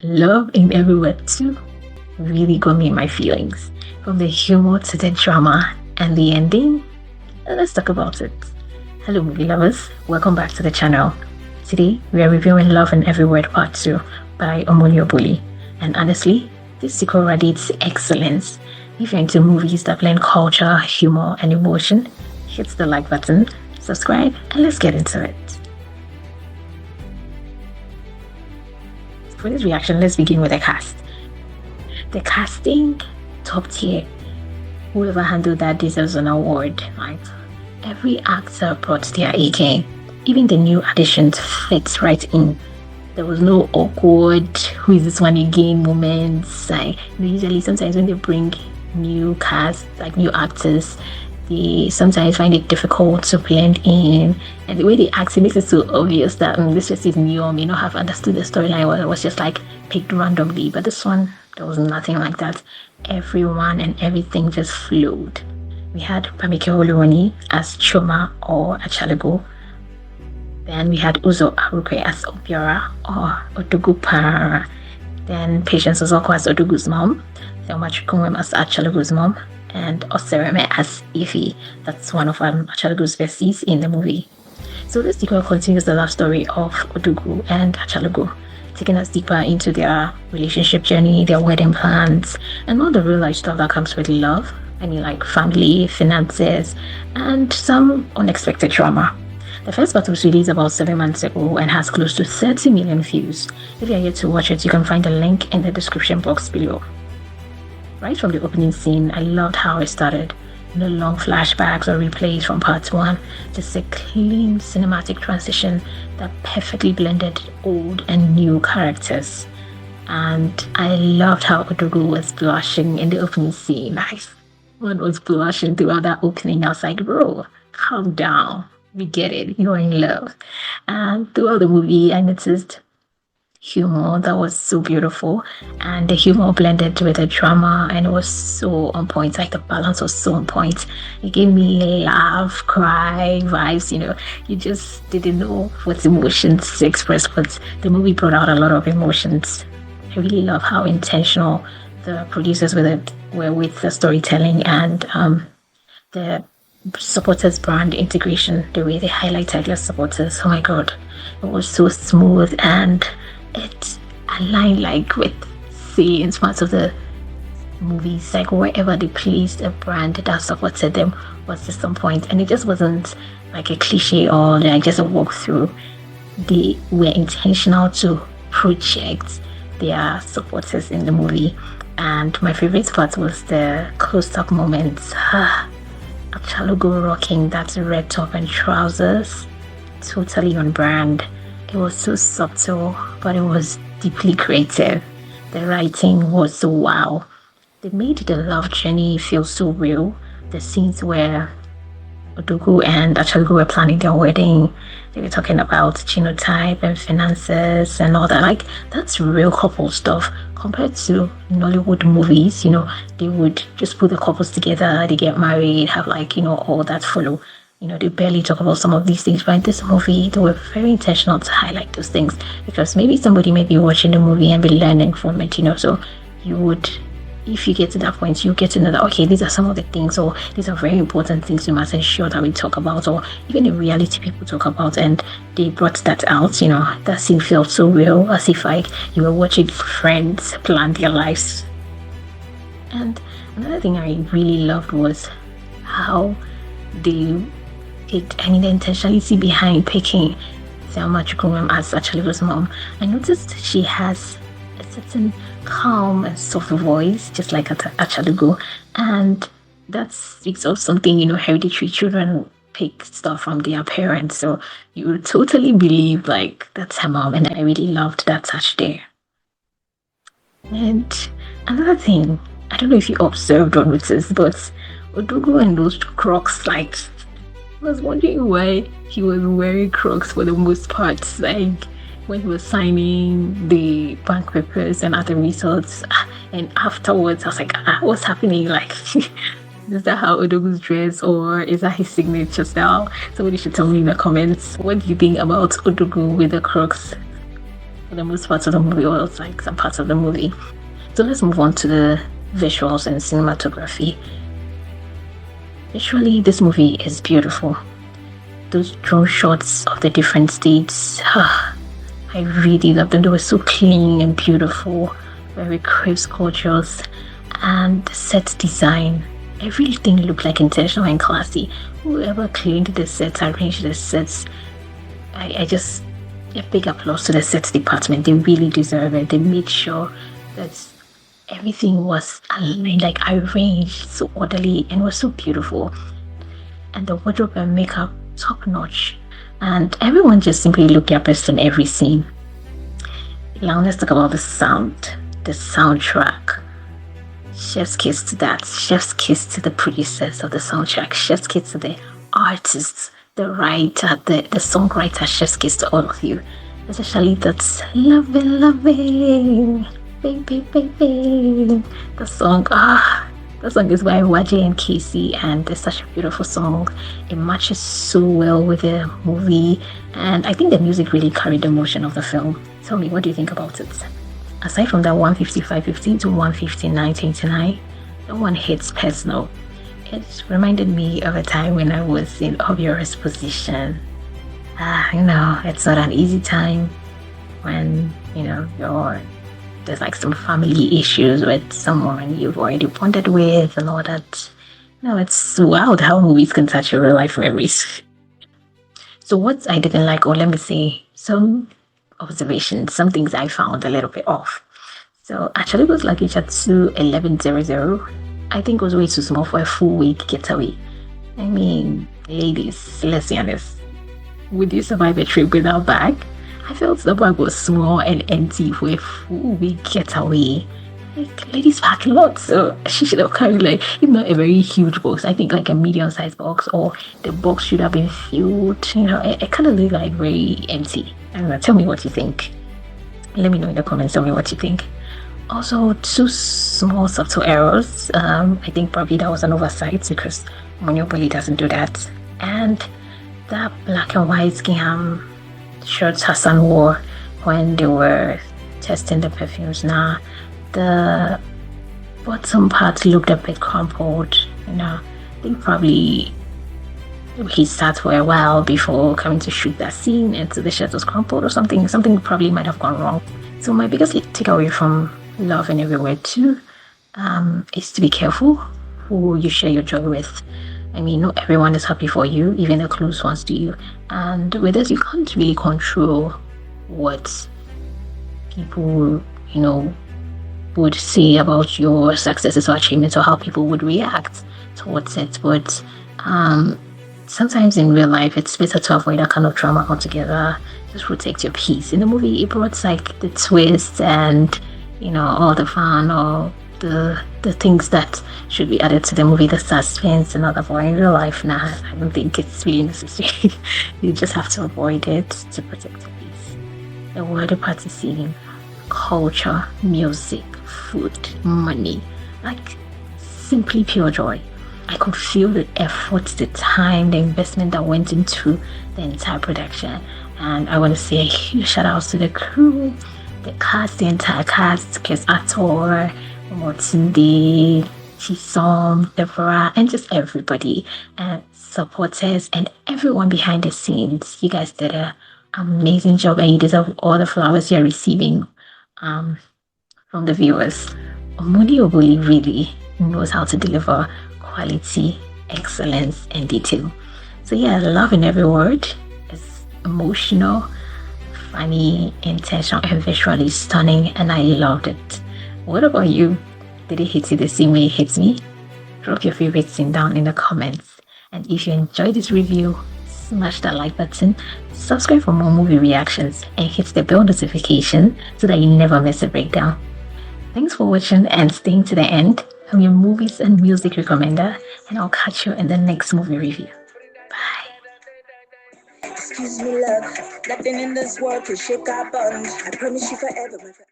love in everywhere too really got me in my feelings. From the humor to the drama and the ending, let's talk about it. Hello movie lovers, welcome back to the channel. Today we are reviewing Love in Every Word Part 2 by Omoni Oboli. And honestly, this sequel radiates excellence. If you're into movies that blend culture, humor, and emotion, hit the like button, subscribe, and let's get into it. For this reaction, let's begin with the cast. The casting, top tier. Whoever handled that deserves an award, right? Every actor brought their A game. Even the new additions fit right in. There was no awkward, who is this one again moments. Usually sometimes when they bring new cast, like new actors, they sometimes find it difficult to blend in, and the way they act, it makes it so obvious that this just is new or may not have understood the storyline, or it was just like picked randomly. But this one, there was nothing like that. Everyone and everything just flowed. We had Bamike Olawunmi as Choma or Achalugo. Then we had Uzor Arukwe as Obiora or Odogwu Pararan. Then Patience Ozokwo as Odogwu's mom. Thelma Chukwunwem as Achalugo's mom. And Osereme as Ify. That's one of Achalugo's besties in the movie. So this sequel continues the love story of Odogwu and Achalugo, taking us deeper into their relationship journey, their wedding plans, and all the real life stuff that comes with love. I mean, like family, finances, and some unexpected drama. The first part was released about 7 months ago and has close to 30 million views. If you're yet to watch it, you can find the link in the description box below. Right from the opening scene, I loved how it started. No long flashbacks or replays from part 1, just a clean cinematic transition that perfectly blended old and new characters. And I loved how Odogwu was blushing in the opening scene. One was blushing throughout that opening. I was like, bro, calm down. We get it. You're in love. And throughout the movie, I noticed humor that was so beautiful, and the humor blended with the drama, and it was so on point. Like the balance was so on point. It gave me laugh, cry vibes. You just didn't know what emotions to express, but the movie brought out a lot of emotions. I really love how intentional the producers were with the storytelling and the supporters brand integration, the way they highlighted their supporters. Oh my god, it was so smooth, and it aligned like with scenes, parts of the movies, like wherever they placed a brand that supported them was just some point, and it just wasn't like a cliche or like just a walkthrough. They were intentional to project their supporters in the movie, and my favorite part was the close-up moments. Achalugo rocking that red top and trousers, totally on brand. It was so subtle, but it was deeply creative. The writing was so wow. They made the love journey feel so real. The scenes where Odogwu and Achalugo were planning their wedding, they were talking about genotype and finances and all that. Like, that's real couple stuff compared to Nollywood movies. They would just put the couples together, they get married, have all that follow. They barely talk about some of these things, but in this movie, they were very intentional to highlight those things, because maybe somebody may be watching the movie and be learning from it, so you would, if you get to that point, you get to know that, okay, these are some of the things, or these are very important things we must ensure that we talk about, or even in reality people talk about, and they brought that out. That scene felt so real, as if you were watching friends plan their lives. And another thing I really loved was how they picked, the intentionality behind picking Thelma Chukwunwem as Achalugo's mom. I noticed she has a certain calm and soft voice, just like Achalugo, and that speaks of something. Hereditary children pick stuff from their parents, so you would totally believe that's her mom, and I really loved that touch there. And another thing, I don't know if you observed or noticed, but Odogwu and those Crocs, I was wondering why he was wearing Crocs for the most part. When he was signing the bank papers and other results, and afterwards, I was like, what's happening? Is that how Odogwu's dress, or is that his signature style? Somebody should tell me in the comments. What do you think about Odogwu with the Crocs? for the most part of the movie, or like some parts of the movie. So let's move on to the visuals and cinematography. Visually, this movie is beautiful. Those drone shots of the different states, I really loved them. They were so clean and beautiful, very crisp, gorgeous, and the set design. Everything looked like intentional and classy. Whoever cleaned the sets, arranged the sets, I just, a big applause to the sets department. They really deserve it. They made sure that everything was aligned, like arranged so orderly, and was so beautiful. And the wardrobe and makeup, top notch. And everyone just simply looked their best in every scene. Now let's talk about the sound, the soundtrack. Chef's kiss to that. Chef's kiss to the producers of the soundtrack. Chef's kiss to the artists, the writer, the songwriter. Chef's kiss to all of you. Especially that's loving, baby. The song, the song is by YJ and Casey, and it's such a beautiful song. It matches so well with the movie, and I think the music really carried the emotion of the film. Tell me, what do you think about it? Aside from that 155.15 to 159.29, no one hits personal. It reminded me of a time when I was in Obior's position. It's not an easy time when, there's like some family issues with someone you've already bonded with and all that. It's wild how movies can touch your real life memories. So what I didn't like, or let me say, some observations, some things I found a little bit off. So Achalugo's luggage at 1100, I think was way too small for a full week getaway. I mean, ladies, let's be honest. Would you survive a trip without bag? I felt the bag was small and empty for a full week getaway. Like, ladies pack a lot, so she should have carried, like, if not a very huge box, I think like a medium-sized box, or the box should have been filled. It kind of looked like very empty. I don't know, tell me what you think. Let me know in the comments, tell me what you think. Also, two small subtle errors. I think probably that was an oversight because Omoni Oboli doesn't do that. And that black and white shirts Hassan wore when they were testing the perfumes. Now, the bottom part looked a bit crumpled. I think probably he sat for a while before coming to shoot that scene, and so the shirt was crumpled or something. Something probably might have gone wrong. So my biggest takeaway from Love and Everywhere too is to be careful who you share your joy with. I mean, not everyone is happy for you, even the close ones to you. And with this, you can't really control what people, would say about your successes or achievements, or how people would react towards it. But sometimes in real life, it's better to avoid that kind of drama altogether. Just protect your peace. In the movie, it brought like the twist and, all the fun, or the things that should be added to the movie, the suspense and all that. But in real life, I don't think it's really necessary. You just have to avoid it to protect your peace. The wider party scene, culture, music, food, money, like simply pure joy. I could feel the effort, the time, the investment that went into the entire production. And I want to say a huge shout out to the crew, the cast, the entire cast, because Attoh, Omotunde, Chisom, Deborah, and just everybody, and supporters, and everyone behind the scenes. You guys did an amazing job, and you deserve all the flowers you're receiving from the viewers. Omoni Oboli really knows how to deliver quality, excellence, and detail. So yeah, love in every word. It's emotional, funny, intentional, and visually stunning, and I loved it. What about you? Did it hit you the same way it hits me? Drop your favorite scene down in the comments. And if you enjoyed this review, smash that like button, subscribe for more movie reactions, and hit the bell notification so that you never miss a breakdown. Thanks for watching and staying to the end. I'm your movies and music recommender, and I'll catch you in the next movie review. Bye. Excuse me, love. Nothing in this world can shake our bonds. I promise you forever, my friend.